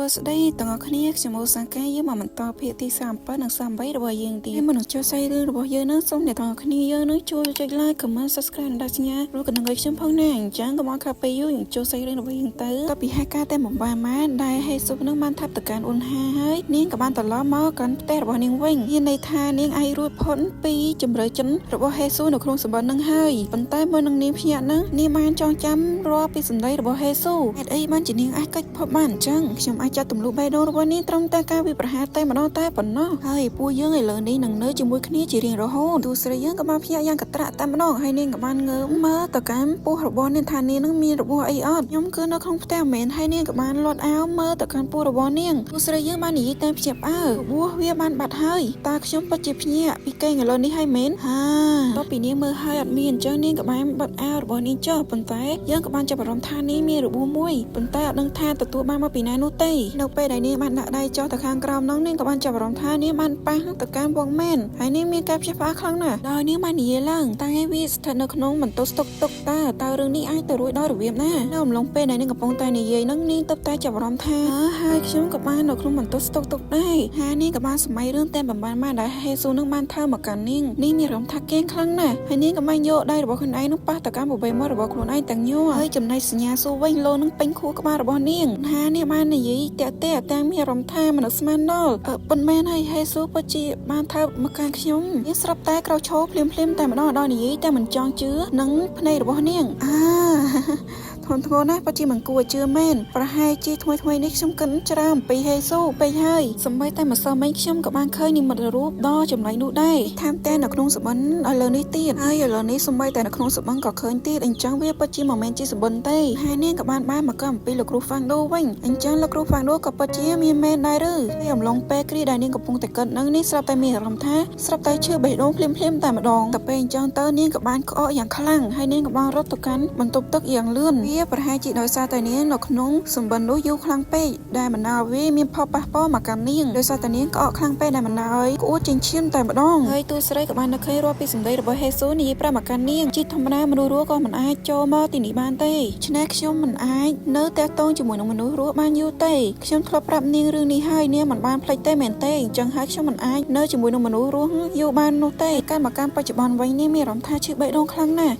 สดีต่างគ្នាខ្ញុំមកសង្កេតយើងមកបន្តភាគទី37និង38របស់យើងទៀតមនុស្សចូលស្អីរឿងរបស់យើងនឹងសូមអ្នកទាំងអស់គ្នាយើងនឹងជួយចុច like comment subscribe និងដាក់សញ្ញារូបកណ្ដឹងឲ្យខ្ញុំផងណាអញ្ចឹងកុំឲ្យខាតពេលយូរយើងចូលស្អីរឿងរបស់យើងទៅតពីហេតុការណ៍តែបំបានម៉ានដែលហេស៊ូនឹងបានថាប់ទៅកាន់អ៊ុនហាហើយនាងក៏បានត្រឡប់មកកាន់ផ្ទះរបស់នាងវិញមានន័យថានាងអាចរួចផុតពីជំរឿចិនរបស់ហេស៊ូនៅក្នុងសម្បត្តិនឹងហើយប៉ុន្តែមួយនឹងនាងភ្ញាក់នឹងនាងបានចងចាំរាល់ពីសម្ដីរបស់ហេស៊ូហេតុអីបានជានាងអាចកិច្ចផុតបានអញ្ចឹងខ្ញុំអាចចាត់ទម្លុះបេះដូងរបស់នាងត្រឹមតែការវិប្រហារតែម្ដងតែប៉ុណ្ណោះហើយពួកយើងឥឡូវនេះនឹងនៅជាមួយគ្នាជារៀងរហូតទូស្រីយើងក៏បានភ្ញាក់យ៉ាងកត្រាក់តែម្ដងហើយនាងក៏បានងើបមើលទៅកាន់ពោះរបស់នាងថានាងនឹងមានរបួសអីអត់ខ្ញុំគឺនៅក្នុងផ្ទះមែនហើយនាងក៏បានលាត់អាវមើលទៅកាន់ពោះរបស់នាងទូស្រីយើងបាននិយាយតែភ្ញាក់ផ្អើលរបួសវាបានបាត់ហើយតើខ្ញុំពិតជាភ្ញាក់ពីកេងឥឡូវនេះហើយមែនតបពីនាងមើលហើយអត់មានអញ្ចឹងនាងក៏បានបាត់អាវរបស់នាងចុះប៉ុន្តែយើងក៏បានចាប់អារម្មណ៍ថានាងមានរបួសមួយប៉ុន្តែអត់ដឹងថាទទួលបានមកពីណានោះទេនៅពេលដែលនាងបានដាក់ដៃចុះទៅខាងក្រោមនោះនាងក៏បានចាប់អារម្មណ៍ថានាងបានប៉ះទៅកាន់វងមែនហើយនាងមានការភ្ញាក់ផ្អើលខ្លាំងណាស់ដោយនាងបាននិយាយឡើងតែវាស្ថិតនៅក្នុងបន្ទប់ស្តុកទុកតើរឿងនេះអាចទៅរួចដោយរបៀបណានៅអំឡុងពេលដែលនាងកំពុងតែនិយាយនឹងនាងទើបតែចាប់អារម្មណ៍ថាហើយខ្ញុំក៏បាននៅក្នុងបន្ទប់ស្តុកទុកដែរហើយនាងក៏បានសម័យរឿងតែបំបានមកដែលហេស៊ូនឹងបានធ្វើមកកាន់នាងមានអារម្មណ៍ថាកេងខ្លាំងណាស់ហើយនាងក៏បានយកដៃរបស់ខ្លួនឯងនឹងប៉ះទៅកាន់បបេមាត់របស់ខ្លួនឯងទាំងញ័រហើយចំណែកសញ្ញាស៊ូវិញលោនឹងពេញខួរក្បាលរបស់នាងនាងបាននិយាយតាក់តែមានអារម្មណ៍ថាមនុស្សស្មានដល់ប៉ុន្មានហើយហេស៊ូពិតជាបានធ្វើមកកាន់ខ្ញុំនាងស្រាប់តែក្រោកឈរភ្លាមតែម្ដងដល់និយាយតែមិនចង់ជឿនឹងភ្នែករបស់នាងធនធ្ងរណាស់ពិតជាមិនគួរជឿមែនប្រហែលជាថ្មីនេះខ្ញុំគិតច្រើនអំពីហេស៊ូពេកហើយសម្បីតែម្សិលមិញខ្ញុំក៏បានឃើញនិមិត្តរូបដ៏ចម្លែកនោះដែរថែមទាំងនៅក្នុងសបិនឥឡូវនេះទៀតហើយឥឡូវនេះសម្បីតែនៅក្នុងសបិនក៏ឃើញទៀតអញ្ចឹងវាពិតជាមិនមែនជាសបិនទេហើយនាងក៏បានមកអំពីលោកគ្រូហ្វាំងដូវិញអញ្ចឹងលោកគ្រូហ្វាំងដូក៏ពិតជាមានមែនដែរឬហើយអំឡុងពេលគ្រាដែលនាងកំពុងតែគិតនឹងនេះស្រាប់តែមានអារម្មណ៍ថាស្រាប់តែឈឺបេះដូងភ្លាមតែម្ដងតែពេលអញ្ចឹងទៅនាងក៏បានក្អកយ៉ាងខ្លាំងហើយនាងក៏បានរត់ទៅកាន់បន្ទប់ទឹកយ៉ាងលឿនវាប្រហែលជាដោយសារតែនាងនៅក្នុងសម្បិននោះយូរខ្លាំងពេកដែលបណ្ដាលវាមានផលប៉ះពាល់មកកាន់នាងដោយសារតែនាងក្អកខ្លាំងពេកដែលបណ្ដាលឲ្យក្អួតចិញ្ចៀនតែម្ដងហើយទូស្រីក៏បាននឹកឃើញរាល់ពីសម្ដីរបស់ហេស៊ូនិយាយប្រាប់មកកាន់នាងជាធម្មតាមនុស្សរស់ក៏មិនអាចចូលមកទីនេះបានទេឆ្នេះខ្ញុំមិនអាចនៅតែតងជាមួយនឹងមនុស្សរស់បានយូរទេខ្ញុំធ្លាប់ប្រាប់នាងរឿងនេះហើយនាងមិនបានភ្លេចទេមែនទេអញ្ចឹងហើយខ្ញុំមិនអាចនៅជាមួយនឹងមនុស្សរស់យូរបាននោះទេកាលមកកាន់បច្ចុប្បន្នវិញនាងមានអារម្មណ៍ថាឈឺបេះដូងខ្លាំងណាស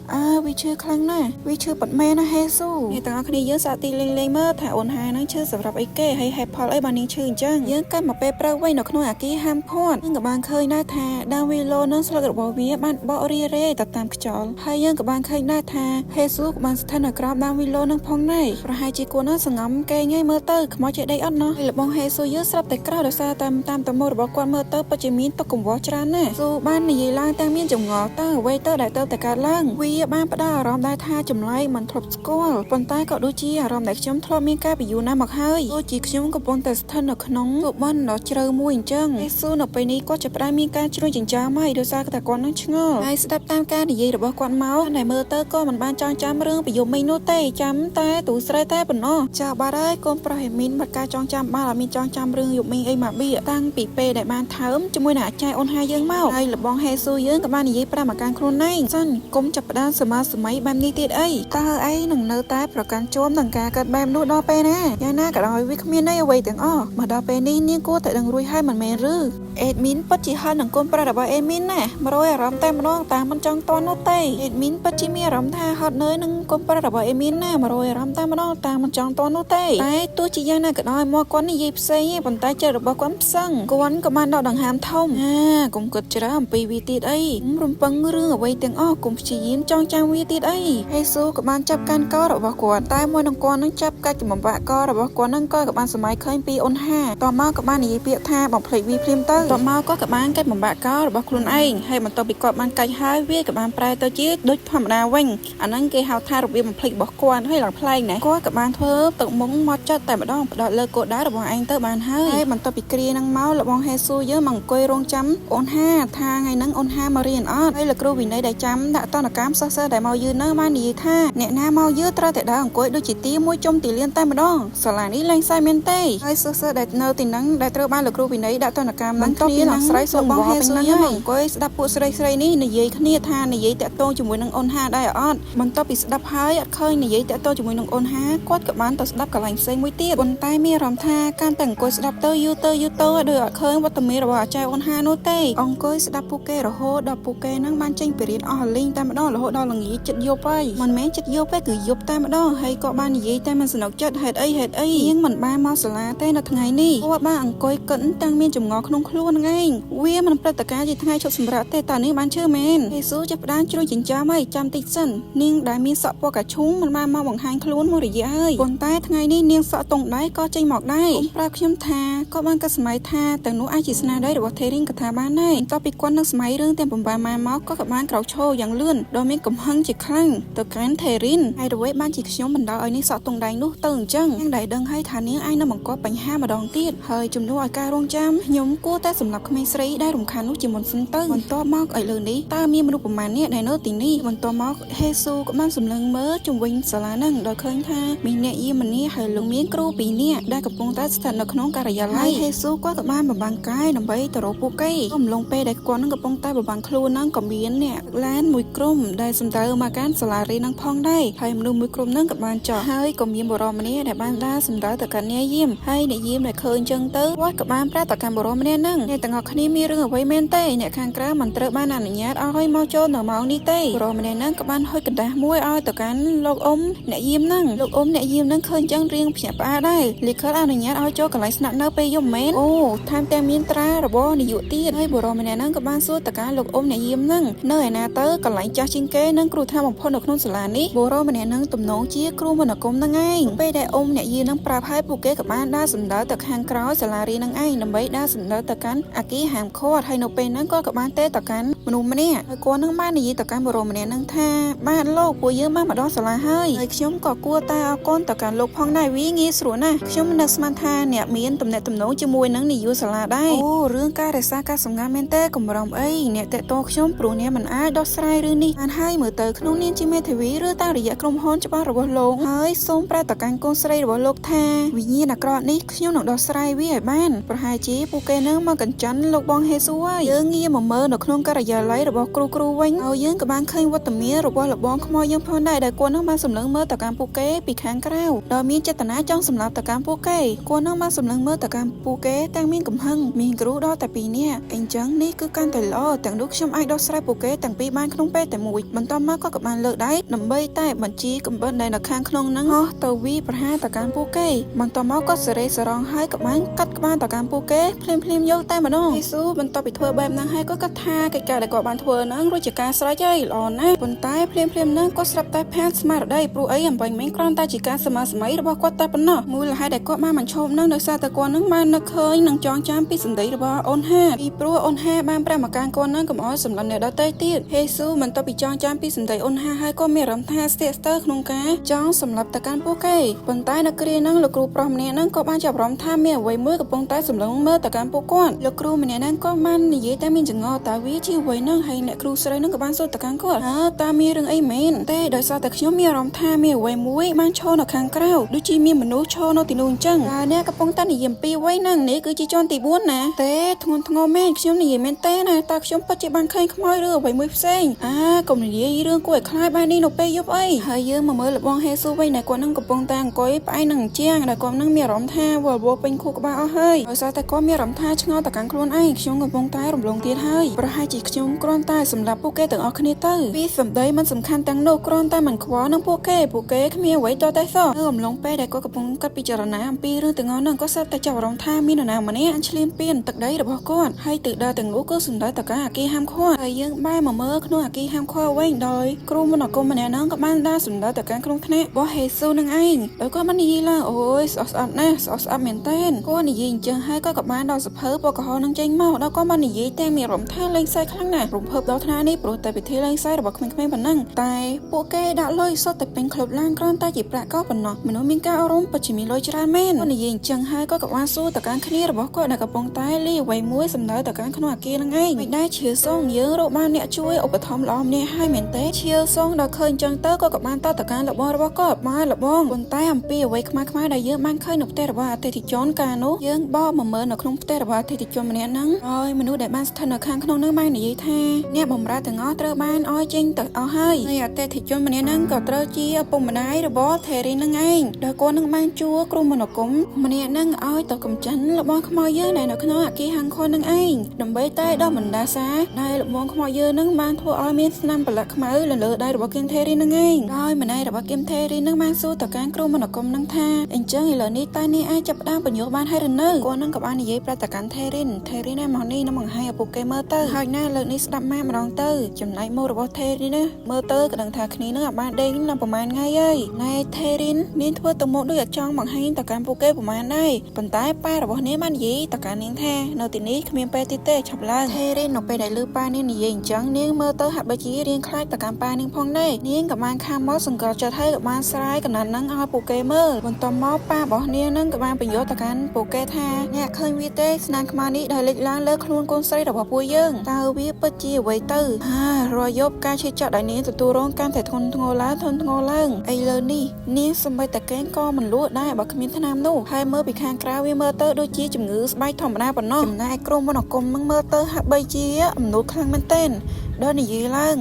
់វាឈឺខ្លាំងណាស់វាឈឺប៉ាត់មែនណាហេស៊ូអ្នកទាំងអស់គ្នាយើងសាកទីលេងមើលថាអូនហានឹងឈឺសម្រាប់អីគេហើយហេតុផលអីបាននាងឈឺអញ្ចឹងយើងកាត់មកពេលព្រឹកវិញនៅក្នុងអាគារហាមឃាត់យើងក៏បានឃើញដែរថាដាវីឡូនឹងស្លឹករបស់វាបានបករារេទៅតាមខ្យល់ហើយយើងក៏បានឃើញដែរថាហេស៊ូក៏បានស្ថិតនៅក្រោមដាវីឡូនឹងផងដែរប្រហែលជាគួរនឹងសង្ងំគេងាយមើលទៅខ្មោចចេះដេកអត់ណោះហើយលបងហេស៊ូយើងស្រាប់តែក្រោយដោយសារតាមតមូលរបស់គាត់មើលទៅពិតជាមានទុកកង្វល់ច្រើនណាស់ស៊ូបាននិយាយឡើងតែមានចម្ងល់ទៅអ្វីទៅដែលទៅតែកើតឡើងវាបានផ្ដល់អារម្មណ៍ដែរថាចម្លែកមិនធ្លាប់ស្គាល់ប៉ុន្តែក៏ដូចជាអារម្មណ៍ដែលខ្ញុំធ្លាប់មានការពីយូរណាស់មកហើយដូចជាខ្ញុំកំពុងតែស្ថិតនៅក្នុងសុបិនដ៏ជ្រៅមួយអញ្ចឹងហេស៊ូនៅពេលនេះគាត់ចាប់ផ្ដើមមានការជ្រួញចិញ្ចាមហើយដោយសារតែគាត់នឹងឆ្ងល់ហើយស្ដាប់តាមការនិយាយរបស់គាត់មកដែលមើលទៅក៏មិនបានចងចាំរឿងពីយប់មិញនោះទេចាំតែទូស្រីតែប៉ុណ្ណោះចាបាត់ហើយកូនប្រុសហេមីនបាត់ការចងចាំបានអត់មានចងចាំរឿងយប់មិញអីមកបៀតាំងពីពេលដែលបានថើមជាមួយនឹងអាចារ្យអូនហាយើងមកហើយលបងហេស៊ូយើងក៏បាននិយាយប្រាប់មកកាន់ខ្លួនឯងសិនកុំចាប់ផ្ដើមសមាសម័យបែបនេះទៀតអីតើអីនឹងនៅតែប្រកាន់ជាប់នឹងការកាត់បែបនោះដល់ពេលណាយ៉ាងណាក៏ដោយវាគ្មានន័យអ្វីទាំងអស់មកដល់ពេលនេះនាងគួរតែដឹងរួចហើយមិនមែនឬអេដមីនពិតជាហត់នឹងកូនប្រុសរបស់អេមីនណា100អារម្មណ៍តែម្ដងតាមមិនចង់តន់នោះទេអេដមីនពិតជាមានអារម្មណ៍ថាហត់នឿយនឹងកូនប្រុសរបស់អេមីនណា100អារម្មណ៍តែម្ដងតាមមិនចង់តន់នោះទេតែទោះជាយ៉ាងណាក៏ដោយមកគាត់និយាយផ្សេងឯងប៉ុន្តែចិត្តរបស់គាត់ផ្សឹងគាត់ក៏បានដកដង្ហើមធំកុំគិតច្រើនអំពីវាទៀតអីរំពឹងរឿងអ្វីទាំងអស់កុំព្យាយាមចងចាំវាទៀតអីហេស៊ូក៏បានចាប់កាន់ករបស់គាត់តែមួយនឹងគាត់នឹងចាប់កាច់ចំបាក់ករបស់គាត់នឹងក៏បានសម័យឃើញពីអូនហាតមកក៏បាននិយាយពាក្យថាបំភ្លេចវាភ្លាមទៅតមកក៏បានកាច់បំបាក់ករបស់ខ្លួនឯងហើយបន្ទាប់ពីគាត់បានកាច់ហើយវាក៏បានប្រែទៅជាដូចធម្មតាវិញអាហ្នឹងគេហៅថារបៀបបំភ្លេចរបស់គាត់ហើយឡើងប្លែកណាគាត់ក៏បានធ្វើទឹកមុងមកចត់តែម្ដងផ្ដោតលើគោលដៅរបស់ឯងទៅបានហើយបន្ទាប់ពីគ្រាហ្នឹងមកលបងហេស៊ូយើងមកអង្គុយរងចាំអូនហាថាថ្ងៃហ្នឹងអូនហាមករៀនអត់ហើយលោកគ្រូវិន័យដែលចាំដាក់តនកម្មសិស្សដែលមកយឺនហ្នឹងបាននិយាយថាអ្នកណាមកយឺត្រូវ ត្រូវតែដើរអង្គុយដូចជាទីមួយជុំទីលានតែម្ដងសាលានេះលែងសាយមែនទេហើយសិស្សដែលនៅទីហ្នឹងដែលត្រូវបានលោកគ្រូវិន័យដាក់ទណ្ឌកម្មនឹងគ្នានឹងស្រីសុំបងហេសុយអង្គុយស្ដាប់ពួកស្រីនេះនិយាយគ្នាថានិយាយតាក់ទងជាមួយនឹងអូនហាដែរអត់បន្ទាប់ពីស្ដាប់ហើយអត់ឃើញនិយាយតាក់ទងជាមួយនឹងអូនហាគាត់ក៏បានទៅស្ដាប់កន្លែងផ្សេងមួយទៀតប៉ុន្តែមានអារម្មណ៍ថាការតែអង្គុយស្ដាប់ទៅយូរទៅដោយអត់ឃើញវត្តមានរបស់អាចារ្យអូនហានោះទេអង្គុយស្ដាប់ពួកគេរហូតដល់ពួកគេនឹងបានចេញពីរៀនអស់លីងតែម្ដងរហូតដល់ល្ងាចចិត្តយប់ហើយមិនមែនចិត្តយប់ទេគឺយប់តែម្ដងហើយក៏បាននិយាយតែមិនសនុកចិត្តហេតុអីយើងមិនបានមកសាលាទេនៅថ្ងៃនេះគាត់បានអង្គុយកិនតាំងមានចម្ងល់ក្នុងខ្លួនហ្នឹងឯងវាមិនព្រឹត្តិការណ៍ជាថ្ងៃឈប់សម្រាកទេតើនាងបានជឿមែនយេស៊ូចាប់ផ្ដើមជ្រួញចិញ្ចាមហើយចាំតិចសិននាងដែលមានសក់ពណ៌កាឈូងមិនបានមកបង្ហាញខ្លួនមួយរយៈហើយប៉ុន្តែថ្ងៃនេះនាងសក់តុងដៃក៏ចេញមកដែរប្រាប់ខ្ញុំថាក៏បានកាត់សម័យថាទាំងនោះអាចជាស្នាដៃរបស់ថេរីនកថាបានដែរបន្ទាប់ពីគាត់នឹងសម័យរឿងទាំង8ម៉ាមកក៏បានក្រោកឈរយ៉ាងលឿនដ៏មានកំហឹងជាខ្លាំងទៅកាន់ថេរីនហើយអ្វីបានជាខ្ញុំបណ្ដាលឲ្យនាងសក់តុងដៃនោះទៅអញ្ចឹងនាងដែលដឹងហើយថានាងអាចនឹងបង្កប់បញ្ហាម្ដងទៀតហើយជំនួសឲ្យការរងចាំខ្ញុំគួរតែសម្រាប់ក្មេងស្រីដែលរំខាននោះជាមុនសិនទៅបន្ទាប់មកឲ្យលើនេះតើមានមនុស្សប្រមាណអ្នកដែលនៅទីនេះបន្ទាប់មកហេស៊ូក៏បានសម្លឹងមើលជុំវិញសាលានឹងដោយឃើញថាមានអ្នកយាមម្នាក់ហើយលោកមានគ្រូ2នាក់ដែលកំពុងតែស្ថិតនៅក្នុងការិយាល័យហេស៊ូគាត់ក៏បានបំបាំងកាយដើម្បីទៅរកពួកគេអំឡុងពេលដែលគាត់នឹងកំពុងតែបំបាំងខ្លួននឹងក៏មានអ្នកឡានមួយក្រុមដែលសំដៅមកកាន់សាលារៀននឹងផងដែរហើយមនុស្សមួយក្រុមនឹងក៏បានចោះហើយក៏មានបរិសម្នាក់ដែលបានដើរសំដៅទៅកាន់អ្នកយាមហើយអ្នកយាមដែលឃើញចឹងទៅគាត់ក៏បានប្រាប់ទៅកាន់បរិសម្នាក់នឹងអ្នកទាំងអស់គ្នាមានរឿងអ្វីមែនទេអ្នកខាងក្រៅមិនត្រូវបានអនុញ្ញាតឲ្យមកចូលនៅម៉ោងនេះទេបរិសម្នាក់នឹងក៏បានហុចកណ្ដាស់មួយឲ្យទៅកាន់លោកអ៊ំអ្នកយាមនឹងលោកអ៊ំអ្នកយាមនឹងឃើញចឹងរៀងភ្ញាក់ផ្អើលដែរលិខិតអនុញ្ញាតឲ្យចូលកន្លែងស្នាក់នៅពេលយប់មែនអូថែមទាំងមានត្រារបស់នាយកទៀតហើយបរិសម្នាក់នឹងក៏បានសួរទៅកាន់លោកអ៊ំអ្នកយាមនឹងនៅឯណាទៅកន្លែងចាស់ជាងគេនឹងគ្រូថាបំផុតនៅក្នុងសាលានេះបរិសម្នាក់នឹងទំនងជាគ្រូមន្តអាគមនឹងឯងពេលដែលអ៊ំអ្នកយាមនឹងប្រាប់ឲ្យពួកគេក៏បានដើរសម្ដៅទៅខាងក្រោយសាលារៀននឹងឯងដើម្បីដើរសម្ដៅទៅកាន់អគារហាមឃាត់ហើយនៅពេលហ្នឹងក៏បានទេទៅកាន់មនុស្សម្នាក់ហើយគាត់នឹងបាននិយាយទៅកាន់បរិសម្នាក់នឹងថាបាទលោកពួកយើងបានមកដល់សាលាហើយខ្ញុំក៏គួរតែអរគុណទៅកាន់លោកផងដែរវាងាយស្រួលណាស់ខ្ញុំមិននឹកស្មានថាអ្នកមានទំនាក់ទំនងជាមួយនឹងនាយកសាលាដែរអូរឿងការរក្សាការសម្ងាត់មែនទេកម្រំអីអ្នកតេតតខ្ញុំព្រោះអ្នកមិនអាចដោះស្រាយរឿងនេះបានហើយមើលទៅក្នុងនាមជាមេធាវីឬតាមរយៈក្រុមហ៊ុនច្បាស់របស់លោកហើយសូមប្រាប់ទៅកាន់កូនស្រីរបស់លោកថាវិញ្ញាណអាក្រក់នេះខ្ញុំនឹងដោះស្រាយវាឲ្យបានប្រហែលជាពួកគេនឹងមកកញ្ចន់លោកបងហេស៊ូហើយយើងងាកមកមើលនៅក្នុងការិយាល័យរបស់គ្រូវិញហើយយើងក៏បានឃើញវត្តមានរបស់លោកបងខ្មោចយើងផងដែរដែលគាត់នឹងបានសម្លឹងមើលទៅកាន់ពួកគេពីខាងក្រៅដោយមានចេតនាចង់សម្លាប់ទៅកាន់ពួកគេគាត់នឹងបានសម្លឹងមើលទៅកាន់ពួកគេទាំងមានកំហឹងមានគ្រូដល់តែ2នាក់អញ្ចឹងនេះគឺកាន់តែល្អទាំងនោះខ្ញុំអាចដោះស្រាយពួកគេទាំងពីរបានក្នុងពេលតែមួយបន្ទាប់មកក៏បានលើកដៃដើម្បីតែបញ្ជាកំបិតដែលនៅខាងក្នុងហ្នឹងហោះទៅវាប្រហារទៅកាន់ពួកគេបន្ទាប់មកក៏សេរីសរងហើយក៏បានកាត់ក្បាលទៅកាន់ពួកគេភ្លាមយកតែម្ដងយេស៊ូបន្ទាប់ពីធ្វើបែបហ្នឹងហើយក៏គាត់ថាកិច្ចការដែលគាត់បានធ្វើហ្នឹងរួចជាការស្រេចហើយល្អណាស់ប៉ុន្តែភ្លាមហ្នឹងគាត់ស្រាប់តែផានស្មារតីព្រោះអីអំបញ្ញមិញគ្រាន់តែជាការសម័យរបស់គាត់តែប៉ុណ្ណោះមូលហេតុដែលគាត់បានបញ្ឈប់ហ្នឹងដោយសារតែគាត់ហ្នឹងបាននឹកឃើញនឹងចងចាំពីសម្ដីរបស់អូនហាពីព្រោះអូនហាបានប្រាប់មកការគាត់ហ្នឹងកុំឲ្យសម្លឹងអ្នកដទៃទៀតយេស៊ូបន្ទាប់ពីចងចាំពីសម្ដីអូនហាហើយក៏មានអារម្មណ៍ថាស្ទាក់ស្ទើរក្នុងការចង់សម្លាប់ទៅកាន់ពួកគេប៉ុន្តែនៅគ្រាហ្នឹងលោកគ្រូប្រុសម្នាក់ហ្នឹងក៏បានចាប់អារម្មណ៍ថាមានអ្វីមួយកំពុងតែសម្លឹងមើលទៅកាន់ពួកគាត់លោកគ្រូម្នាក់ហ្នឹងក៏បាននិយាយតែមានចង្អល់តើវាជាអ្វីហ្នឹងហើយអ្នកគ្រូស្រីហ្នឹងក៏បានសួរទៅកាន់គាត់តើមានរឿងអីមែនទេដោយសារតែខ្ញុំមានអារម្មណ៍ថាមានអ្វីមួយបានឈរនៅខាងក្រៅដូចជាមានមនុស្សឈរនៅទីនោះអញ្ចឹងហើយអ្នកកំពុងតែនិយាយពីអ្វីហ្នឹងនេះគឺជាជាន់ទី4ណាទេធ្ងន់ធ្ងរមែនខ្ញុំនិយាយមែនទេណាតើខ្ញុំពិតជាបានឃើញខ្មោចឬអ្វីមួយផ្សេងកុំនិយាយរឿងគួរឲ្យខ្លាចបែបនេះនៅពេលយប់អីហើយយើងមកមើលលបងហេស៊ូវិញដែលគាត់នឹងកំពុងតែអង្គុយផ្អែកនឹងអញ្ចឹងដែលគាត់នឹងមានអារម្មណ៍ថាវល់ពេញខួរក្បាលអស់ហើយដោយសារតែគាត់មានអារម្មណ៍ថាឆ្ងល់ទៅកាន់ខ្លួនឯងខ្ញុំកំពុងតែរំលងទៀតហើយប្រហែលជាខ្ញុំគ្រាន់តែសម្រាប់ពួកគេទាំងអស់គ្នាទៅពីសម្ដីមិនសំខាន់ទាំងនោះគ្រាន់តែមិនខ្វល់នឹងពួកគេគ្មានអ្វីតតែសោះនៅអំឡុងពេលដែលគាត់កំពុងកាត់ពិចារណាអំពីរឿងទាំងអស់ហ្នឹងក៏ស្រាប់តែចាប់អារម្មណ៍ថាមាននរណាម្នាក់ឆ្លៀនពៀនទឹកដីរបស់គាត់ហើយទិសដៅទាំងនោះគឺសំដៅទៅកាន់អគារហាមឃាត់ហើយយើងបែរមកមើលក្នុងអគារហាមឃាត់វិញដោយគ្រូមន្តអាគមម្នាក់ហ្នឹងក៏បានដើរសំដៅទៅកាន់ក្នុងថ្នាក់របស់ហេស៊ូនឹងឯងដោយគាត់បាននិយាយឡើងអូយស្អប់ស្អាប់ណាស់ស្អប់ស្អាប់មែនតើគាត់និយាយអញ្ចឹងហើយក៏បានដល់សភៅពណ៌ក្រហមនឹងចេញមកដល់គាត់បាននិយាយតែមានអារម្មណ៍ថាលេងសើចខ្លាំងណាស់រំភើបដល់ថ្នាក់នេះព្រោះតែពិធីលេងសើចរបស់ក្មេងៗប៉ុណ្ណឹងតែពួកគេដាក់លុយសុទ្ធតែពេញក្លឹបឡានគ្រាន់តែជាប្រាក់កោប៉ុណ្ណោះមនុស្សមានការអប់រំពិតជាមានលុយច្រើនមែនគាត់និយាយអញ្ចឹងហើយក៏បានសួរទៅកាន់គ្នារបស់គាត់ដែលកំពុងតែលីអ្វីមួយសំដៅទៅកាន់ក្នុងអគារនឹងឯងមិនដែរឈៀសងយើងរកបានអ្នកជួយឧបត្ថម្ភល្អម្នាក់ហើយមែនទេឈៀសងដល់ឃើញអញ្ចឹងទៅក៏បានតទៅ การระบอบก็มาระบองบนใต้อัมพีเอาไว้ขมาได้เยอะมันเคยหนุกแต่ระบอบเตติจอนการนุยังบ่มาเมินหนุกขนมแต่ระบอบเตติจอนมันเนี้ยนังอ้อยมนุษย์ได้บ้านสถานข้างขนมนั่งไม่หนีแท้เนี่ยบ่มราถึงอ้อเตอบ้านอ้อยจริงแต่เอาให้ในเตติจอนมันเนี้ยนังก็เตอจีปุ่มมันได้ระบอบเทรินนั่งไงโดยก้นนั่งบ้านจัวกลุ่มมันหนุกกุ้มมันเนี้ยนั่งอ้อยต่อกำจันระบอบขโมยเยอะในหนุกขนมกี่หังคนนั่งไอ้ดำใบใต้ดอกมันดาซาได้ระบอบขโมยเยอะนั่งบ้านทั่วอ้อยมีนำปลักขมาเลอะได้ระบอบเกมเทรินนั่งไงอ้อยมันได้ระบอบเกมเทรินนั่งบ้านสู้ต่อการกลุ่มมันหนุกกุ้มนั่งท่าเอ็นเจ้าเหล่านี้ใต้นี่ไอ้จับด้ามปัญญาบ้านให้เรนเนอร์ก้นนั่งกับบ้านนี้ประจักการเทรินได้มอนี่น้ำมันให้ปุกเกมเมอร์เตอร์หายหน้าเลิกนี้สตับแม่มาลองเตอร์จำนายโมระบอบเทรินนะเมอร์เตอร์กับดังทาคนี้นั่งกับบ้านเด้งนั่งประมาณไงเอ้ยในเทรินนี่ทั่วตัวโมด้วยจ้องบังให้ต่อการปุกเกประมาณได้ปันท้ายป้าระบอบนี้มันยี่ต่อการเลี้ยงแท้เนตินี้ขมิ้นเปติเต้ฉับล่างเทรินออกไปได้ลือป้านี่นี่ยังจังเลี้ยงเมอร์เตอร์หัดใบจีเรียงคล้ายต่อการป้านิ่งพองได้เลี้ยงกับบ้านข้ามมอสังกัดจะให้กับบ้านสไลด์กับนั้นนั่งเอาปุกเกเมอร์บนตัวมอป้าบอกเนี่ยนั่งกับบ้านประโยชน์ต่อการปุกเกท่าเนี่ยเคยวิเต้สนานขมานี้ได้เล็กล้านเลิกคลุนก้นไส้ดอกบัวปุยยังตาวิปจีไว้ตื้อรอยยบการใช้จัดได้นี้ตัวร้องการแต่ทนงอล้าทนงอล่างไอเลนี่สมัยแต่แกงก็มันรู้ได้บักขมิ้นทนามนู่ให้เมื่อปีคางกราวิเมอร์เตอร์โดยจีจุ่มงื้อใบธรรมดาปนนอกจุ่มนายกรมมันออกกลมมังเมอร์เตอร์หักใบจีอ่ำนุคลังมันเต้นเดินหนีล่าง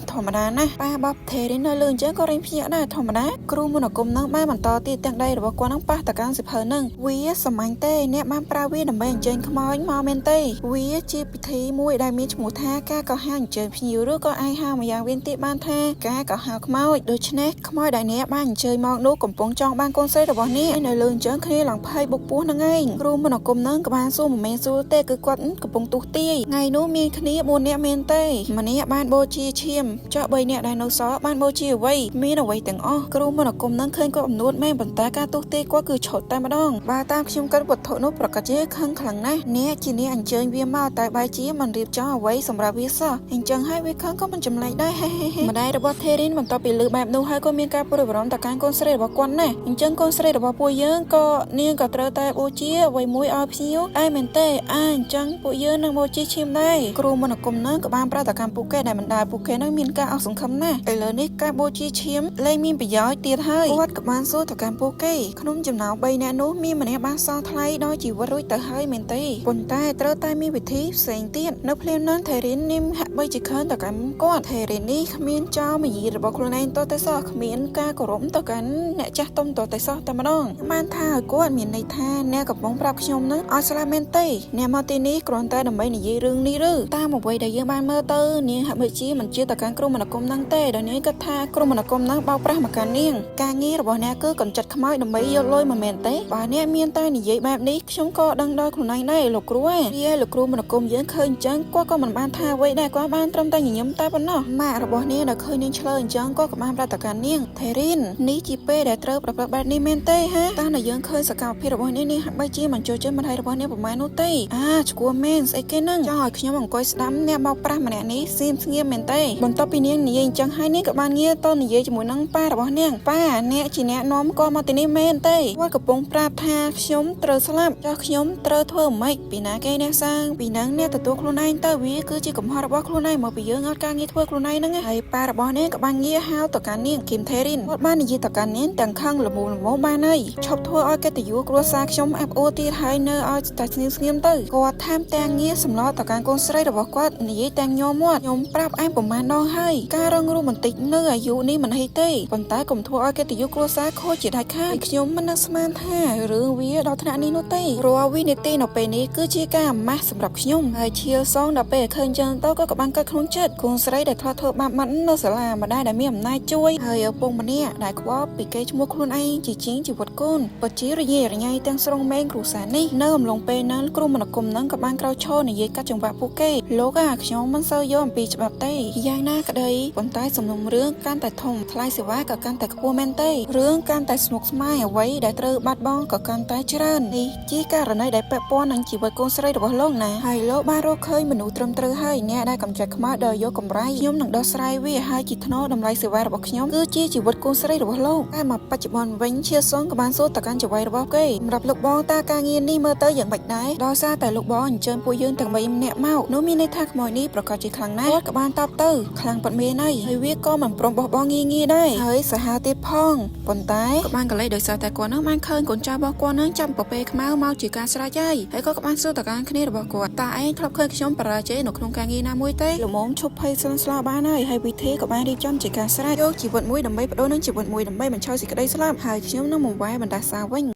ธรรมดานะป้าบ๊อบเทรินเลื่อนเจ้าก็เรียนพี่ได้ธรรมดากรูมันกลมนั่งบ้านมันต่อตีแต่งได้หรือว่ากวนนั่งป้าตะการสิบเฮิร์นึงวีสมัยเต้เนี่ยบ้านปราวีดำเบงเจนขมอยมาเมนเต้วีจีพิธีมวยได้มีหมูท่าก้าก็ห่างเจนพี่ยูรู้ก็ไอห้ามาอย่างเวียนติบ้านท่าก้าก็หาขมอยโดยชนะขมอยได้เนี่ยบ้านเจนมองนู้กลมปงจองบ้านก้นเซ่ระบนี้ไอเนเลื่อนเจ้าคืนหลังไพ่บุกปูนั่งไงกรูมันกลมนั่งกับบ้านสู้เมนสู้เต้คือกวดกับปงตุตีไงนู้มีคณีบนเนี่ยเมนเต้มันเนี่ยบ้านโบจีเชียมเจาะใบเนี่ยไดโนเสาร์บ้านโบจีไว้มีเอาไว้แต่งอ้อกรูมันกลมนั่งเคยก็อำนวดแม่บรรดาการตุกตีก็คือฉดแต่มาดองบาตามชิมกันบทโถนุประกาศเจ้ขังขลังนะเนี่ยจีนี้อันเชิญเวียมาแต่ใบจีมันเรียบจ้าไว้สำหรับวิซ่าอันเชิงให้วิคังก็มันจำไรได้เฮ้มาได้ระบบเทรินมันต่อปีลือแบบนู้ให้ก็มีการปฏิบัติต่อการคอนเสิร์ตระบบกวนนะอันเชิงคอนเสิร์ตระบบปุยเยอะก็เนี่ยก็เตอแต่โบจีไว้มวยเอาพิ้วได้เมนเต้อันเชิงปุยเยอะนั่งโบจีชิมได้กรูมันกลมนั่งกับบ้านประกาศการปุกแก่ได้มันได้ปุกแก่นั่งมีการเอาสงคำนะไอเลยนี่การโบจีชิมเลยมีไปย้อยเตี้ยให้วัดกับบ้านสู้ต่อการปุกแก่ขนมจำหนาวใบแนนู้มีมันเนี่ยบ้านซองไทยน้อยจีวรุ่ยแต่ให้เมนเต้ปนใต้เตอใต้มีวิธีเสียงเตี้ยนักเพลงนั้นเทรินนิ่มหักใบจีเคินต่อการก้อนเทรินนี่ขมิ้นเจ้ามายีระบบโครนายตัวแต่ซอขมิ้นกากระรมต่อกันเนี่ยจะต้มตัวแต่ซอแต่มาดองบ้านท่าก้อนมีในท่าเนี่ยกับมงปรับขยมนั้นออสลาเมนเต้เนี่ยมาตีนี้กรอนใต้ดำใบในยีเรื่องนี้รือตามมาไว้ได้เยอะบ้านเมื่อเตอเนี่ยหักใบจีมันเชื่อต่อการกลุ่มมันกลมนั่งเต้เดี๋ยวนี้ก็ท่ากลุ่มมันกลมนั่งเบาประมาการเนียงการงี้ระบบเนี่ยก็ก่อนจัดขมายดำใบยอดลอยมาเมนเต้บ้านเนี่ยมีนใต้ในยีแบบนี้ชงก็ดังดอยคนในได้หลกรู้ว่าเย่หลกรู้มันกลมเยอะเคยจังก็มันบ้านท่าไว้ได้ก็บ้านตรมใต้หยิ่งย้ำใต้ปนเนาะมาระบบเนี่ยเราเคยเนียงเฉลยจังก็กับบ้านประกาศเนียงเทรินนี่จีเป้ได้เติบประแบบนี้เมนเต้ฮะตาในยังเคยสกาวพี่ระบบเนี่ยนี่หักใบจีมันโจเจมันไทยระบบเนี่ยประมาณนู้นเต้ชัวเมนไอ้แกนั่งจ่อยขยมของก้อยสดัมเนี่ยเบาประมาณนี้ซิมเงียบเมนเต้บนโต๊ะปีนี้นี่ยังจังให้นี่กับบ้านเงี้ยต้นนี่จมูกนั่งป้าระบบเนี่ยป้าเนี่ยจีเนี่ยน้อมก็มาตีนี่เมนเต้ว่ากับปงปราบทาขยมเตอสลับจะขยมเตอทั่วไม่ปีน้าแกเนี่ยสร้างปีนังเนี่ยแต่ตัวครูนายเตอวิคือจีกับพ่อระบบครูนายมาไปเยอะงานการงี้ทั่วครูนายนั่งไอ้ป้าระบบเนี่ยกับบ้านเงี้ยฮาวต่อการเนี่ยกิมเทรินวัดบ้านนี่ต่อการเนี่ยแต่งข้างระบุระบบบ้านนี่ชอบทั่วอ้อยแกติยูกลัวซากขยมแอบโอตีไทยเนออ้อยแต่เงียบเตอก็ทำแต่งเงี้ยสำล้อต่อการกอนสไลด์ระบบก็นี่แต่งยอมวดยอมปราบไอ้ประมาณน้องให้การรังรูมันติดเนื้ออายุนี่มันให้เต้ปนตายกลมทั่วอ้อยแกติยูกลัวซากโคจิได้ค่าขยมมันนักสมานท่าหรือวิดอกธนานี้โนเต้รัววินิตี้นอเปนี้คือชีกามาสำหรับขยมเชียวซองดอกเป้เคยจังโตก็กับบังก็คลุ้งเชิดกอนสไลด์ได้ทอดเธอบ้ามันเนื้อสลามาได้มีอำนาจช่วยเอาปงมันเนี่ยได้ก็ว่าปีเกจมัวคลุ้นไอจีจิงจีวัดก้นปัจจิระเยระไงตั้งสรงแมงครูสานี่เนิ่มลงไปนั้นกลุ่มมันกลมนั้นกับบ้านเราโชว์ในเยกัดจังหวะภูเก็ตโลกขยมมันเศร้าย้อมปีฉบับเต้ยางหน้ากระไดปนใต้สมนมเรื่องการแต่ทงทลายเสียว่ากับการแต่ขบวนแมนเต้เรื่องการแต่สนุกสมัยเอาไว้ได้เตอบัดบ้องกับการแต่เจริญนี่จีการในได้แปะป้อนนังจีไว้กงสไลด์ระบบโลกนะไฮโลบ้านเราเคยมนุษย์ตรมเตอให้เนี่ยได้กำจัดขมาเดยยกกำไรขยมหนังดอสไลด์วิให้จิตโนดำไรเสียว่าระบบขยมคือจีจีวัดกงสไลด์ระบบโลกได้มาปัจจุบันเว้นเชียร์ซองกับบ้านโซ่ต่อการจะไว้ระบบเกย์รับลูกบอลตาการเงินนี่เมื่อเตออย่างบัดได้ดอซาแต่ลูกบอลเชิญปุยยืนแต่ใบเนี่ยเมาโนมีในทางขโมยนี้ประกอบจีคลัง ងណាគាត់ក៏បានតបទៅខ្លាំងប៉ុតមានហើយវាក៏មិនព្រមបោះបង់ងាយដែរហើយសាហាវទៀតផងប៉ុន្តែក៏បានកលេចដោយសារតែគាត់នឹងបានឃើញកូនចៅរបស់គាត់នឹងចាំពពែខ្មៅមកជាការស្រេចហើយក៏បានសួរតកាគ្នារបស់គាត់តើឯងធ្លាប់ឃើញខ្ញុំបរាជ័យនៅក្នុងការងារណាមួយទេល្មមឈប់ភ័យស្លន់ស្លោបានហើយវិធីក៏បានរៀបចំជាការស្រេចយកជីវិតមួយដើម្បីបដូរនឹងជីវិតមួយដើម្បីបញ្ឈប់សេចក្តីស្លាប់ហើយខ្ញុំនឹងបង្វែរបណ្ដាសាវិញ